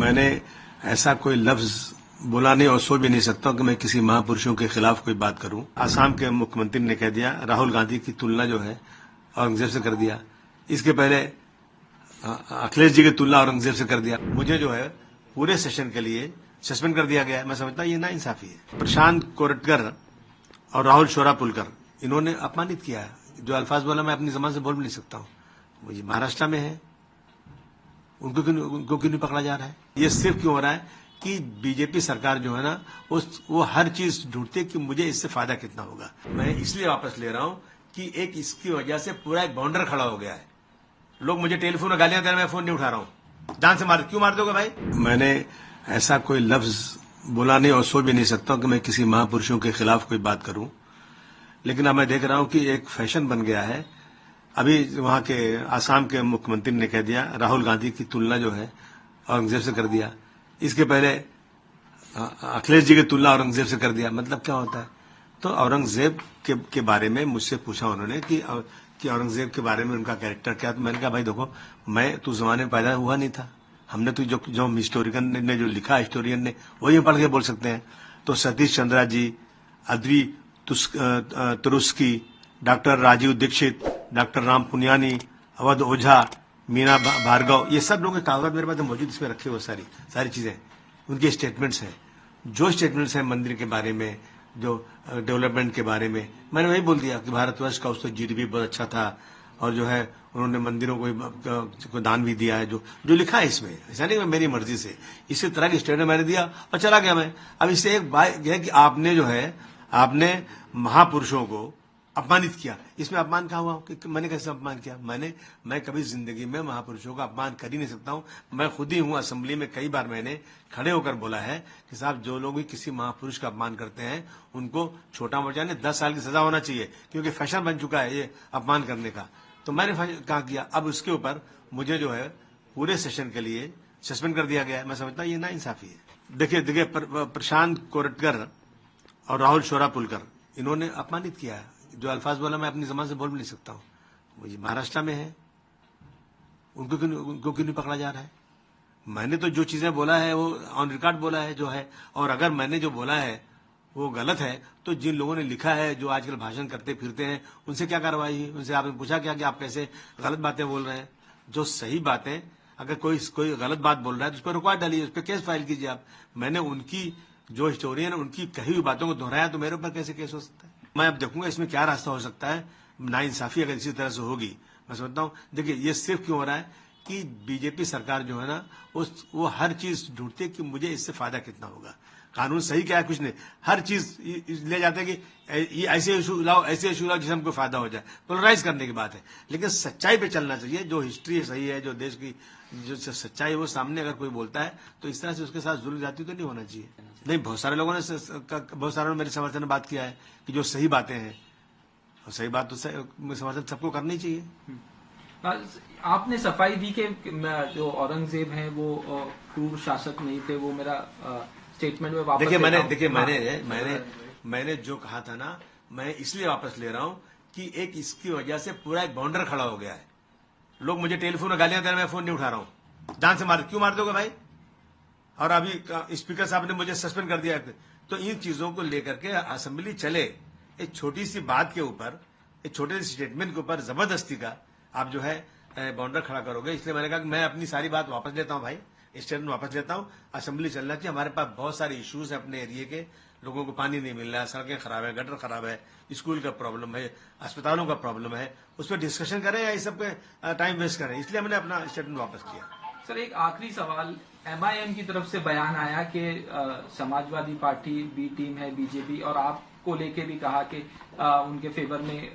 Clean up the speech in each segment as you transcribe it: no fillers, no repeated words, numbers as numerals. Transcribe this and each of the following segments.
मैंने ऐसा कोई लफ्ज बोला नहीं और सोच भी नहीं सकता कि मैं किसी महापुरुषों के खिलाफ कोई बात करूं। आसाम के मुख्यमंत्री ने कह दिया, राहुल गांधी की तुलना जो है औरंगजेब से कर दिया। इसके पहले अखिलेश जी की तुलना औरंगजेब से कर दिया। मुझे जो है पूरे सेशन के लिए सस्पेंड कर दिया गया है। मैं समझता हूं ये नाइंसाफी है। प्रशांत कोरटकर और राहुल शोरापुलकर इन्होंने अपमानित किया है। जो अल्फाज बोला मैं अपनी जबान से बोल भी नहीं सकता हूं। वो महाराष्ट्र में है, उनको क्यों नहीं पकड़ा जा रहा है? ये सिर्फ क्यों हो रहा है कि बीजेपी सरकार जो है ना वो हर चीज ढूंढती है कि मुझे इससे फायदा कितना होगा। मैं इसलिए वापस ले रहा हूं कि एक इसकी वजह से पूरा एक बाउंडर खड़ा हो गया है। लोग मुझे टेलीफोन में गालियां दे रहे हैं, मैं फोन नहीं उठा रहा हूं। जान से क्यों मार दोगे भाई? मैंने ऐसा कोई लफ्ज बोला नहीं और सोच भी नहीं सकता कि मैं किसी महापुरुषों के खिलाफ कोई बात करूं। लेकिन अब मैं देख रहा हूं कि एक फैशन बन गया है। अभी वहां के आसाम के मुख्यमंत्री ने कह दिया, राहुल गांधी की तुलना जो है औरंगजेब से कर दिया। इसके पहले अखिलेश जी की तुलना औरंगजेब से कर दिया। मतलब क्या होता है? तो औरंगजेब के बारे में मुझसे पूछा उन्होंने कि औरंगजेब के बारे में उनका कैरेक्टर क्या। तो मैंने कहा भाई देखो, मैं तो जमाने में पैदा हुआ नहीं था। हमने तो जो हिस्टोरियन ने जो लिखा, हिस्टोरियन ने वही पढ़ के बोल सकते हैं। तो सतीश चंद्रा जी, अद्वी तुरुस्की, डॉक्टर राजीव दीक्षित, डॉक्टर राम पुनियानी, अवध ओझा, मीना भार्गव, ये सब लोगों के कागजात मेरे पास मौजूद, इसमें रखे हुए सारी चीजें, उनके स्टेटमेंट्स हैं। जो स्टेटमेंट्स हैं मंदिर के बारे में, जो डेवलपमेंट के बारे में, मैंने वही बोल दिया कि भारतवर्ष का उसका जीडीपी बहुत अच्छा था और जो है उन्होंने मंदिरों को दान भी दिया है। जो लिखा है इसमें, ऐसा नहीं मेरी मर्जी से, इसी तरह की स्टेटमेंट मैंने दिया और चला गया मैं। अब इससे एक बात है कि आपने महापुरुषों को अपमानित किया। इसमें अपमान कहाँ हुआ कि मैंने कैसे अपमान किया? मैं कभी जिंदगी में महापुरुषों का अपमान कर ही नहीं सकता हूं। मैं खुद ही हूं, असेंबली में कई बार मैंने खड़े होकर बोला है कि साहब जो लोग भी किसी महापुरुष का अपमान करते हैं उनको छोटा मोटा नहीं 10 साल की सजा होना चाहिए, क्योंकि फैशन बन चुका है ये अपमान करने का। तो मैंने कहा किया। अब उसके ऊपर मुझे जो है पूरे सेशन के लिए सस्पेंड कर दिया गया है। मैं समझता हूं ये नाइंसाफी है। देखिए प्रशांत कोरटकर और राहुल शोरापुलकर इन्होंने अपमानित किया है। जो अल्फाज बोला मैं अपनी जबान से बोल भी नहीं सकता हूं। वो महाराष्ट्र में है, उनको क्यों नहीं पकड़ा जा रहा है? मैंने तो जो चीजें बोला है वो ऑन रिकॉर्ड बोला है जो है। और अगर मैंने जो बोला है वो गलत है तो जिन लोगों ने लिखा है, जो आजकल भाषण करते फिरते हैं, उनसे क्या कार्रवाई हुई? उनसे आपने पूछा क्या कि आप कैसे गलत बातें बोल रहे हैं? जो सही बातें, अगर कोई गलत बात बोल रहा है तो उस पर रुकवा डालिए, उस पर केस फाइल कीजिए आप। मैंने उनकी जो हिस्टोरियन उनकी कही हुई बातों को दोहराया तो मेरे ऊपर कैसे केस हो सकता है? मैं अब देखूंगा इसमें क्या रास्ता हो सकता है। नाइंसाफी अगर इसी तरह से होगी, मैं समझता हूं, देखिए ये सिर्फ क्यों हो रहा है कि बीजेपी सरकार जो है ना वो हर चीज ढूंढती है कि मुझे इससे फायदा कितना होगा। कानून सही क्या है? कुछ नहीं, हर चीज ले जाते हैं कि ये ऐसे इशू लाओ जिससे हमको फायदा हो जाए। पोलराइज करने की बात है, लेकिन सच्चाई पे चलना चाहिए। जो हिस्ट्री सही है, जो देश की जो सच्चाई है वो सामने अगर कोई बोलता है तो इस तरह से उसके साथ जुल्म जाती तो नहीं होना चाहिए। नहीं, बहुत सारे लोगों ने मेरे समर्थन में बात किया है कि जो सही बातें हैं, और सही बात तो समर्थन सबको करनी चाहिए। आपने सफाई दी कि जो औरंगजेब हैं वो क्रूर शासक नहीं थे, वो मेरा स्टेटमेंट में वापस मैंने जो कहा था ना, मैं इसलिए वापस ले रहा हूं कि एक इसकी वजह से पूरा एक बाउंडर खड़ा हो गया है। लोग मुझे टेलीफोन में गालियां दे रहे हैं, मैं फोन नहीं उठा रहा हूं। जान से क्यों मार दोगे भाई? और अभी स्पीकर साहब ने मुझे सस्पेंड कर दिया। तो इन चीजों को लेकर के असेंबली चले, एक छोटी सी बात के ऊपर, एक छोटे से स्टेटमेंट के ऊपर जबरदस्ती का आप जो है बाउंडर खड़ा करोगे। इसलिए मैंने कहा कि मैं अपनी सारी बात वापस लेता हूं भाई, स्टेटमेंट वापस लेता हूं। असेंबली चलना चाहिए। हमारे पास बहुत सारे इश्यूज है अपने एरिया के, लोगों को पानी नहीं मिल रहा है, सड़कें खराब है, गटर खराब है, स्कूल का प्रॉब्लम है, अस्पतालों का प्रॉब्लम है, उस पर डिस्कशन करें या इस सब पे टाइम वेस्ट करें। इसलिए मैंने अपना स्टेटमेंट वापस किया। सर, एक आखिरी सवाल, एमआईएम की तरफ से बयान आया कि समाजवादी पार्टी बी टीम है बीजेपी, और आपको लेके भी कहा कि उनके फेवर में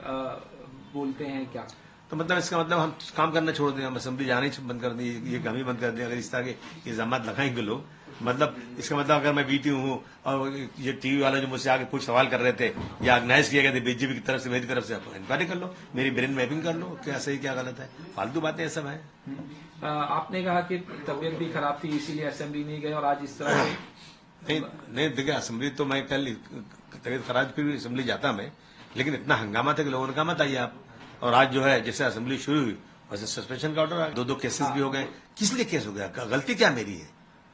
बोलते हैं क्या? तो मतलब इसका मतलब हम काम करना छोड़ दें, हम असेंबली जाना ही बंद कर दें, ये काम ही बंद कर दें अगर इस तरह के इल्जाम लगाएंगे लोग। मतलब इसका मतलब अगर मैं बीटी हूँ और ये टीवी वाला जो मुझसे आगे कुछ सवाल कर रहे थे या ऑर्गेनाइज किया गया था बीजेपी की तरफ से, मेरी तरफ से, आप इंक्वायरी कर लो, मेरी ब्रेन मैपिंग कर लो, क्या सही क्या गलत है। फालतू बातें ये सब है। आपने कहा कि तबीयत भी खराब थी इसीलिए असेंबली नहीं गए, और आज इस तरह नहीं देखिए, असेंबली तो मैं कल तबीयत खराब फिर भी असेंबली जाता मैं, लेकिन इतना हंगामा था कि लोगों ने कहा मत आइए आप। और आज जो है जैसे असेंबली शुरू हुई वैसे सस्पेंशन का ऑर्डर आ गया, 2 केसेस भी हो गए। किस लिए केस हो गया? गलती क्या मेरी है?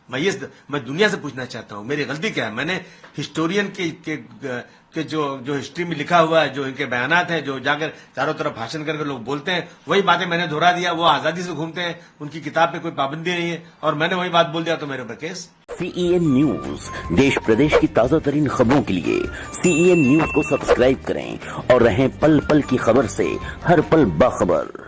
मैं दुनिया से पूछना चाहता हूं मेरी गलती क्या है। मैंने हिस्टोरियन के जो हिस्ट्री में लिखा हुआ है, जो इनके बयानात हैं, जो जाकर चारों तरफ भाषण करके लोग बोलते हैं, वही बातें मैंने दोहरा दिया। वो आजादी से घूमते हैं, उनकी किताब पे कोई पाबंदी नहीं है, और मैंने वही बात बोल दिया तो मेरे ऊपर केस। CEN न्यूज, देश प्रदेश की ताजा तरीन खबरों के लिए CEN न्यूज को सब्सक्राइब करें और रहें पल पल की खबर से हर पल बाखबर।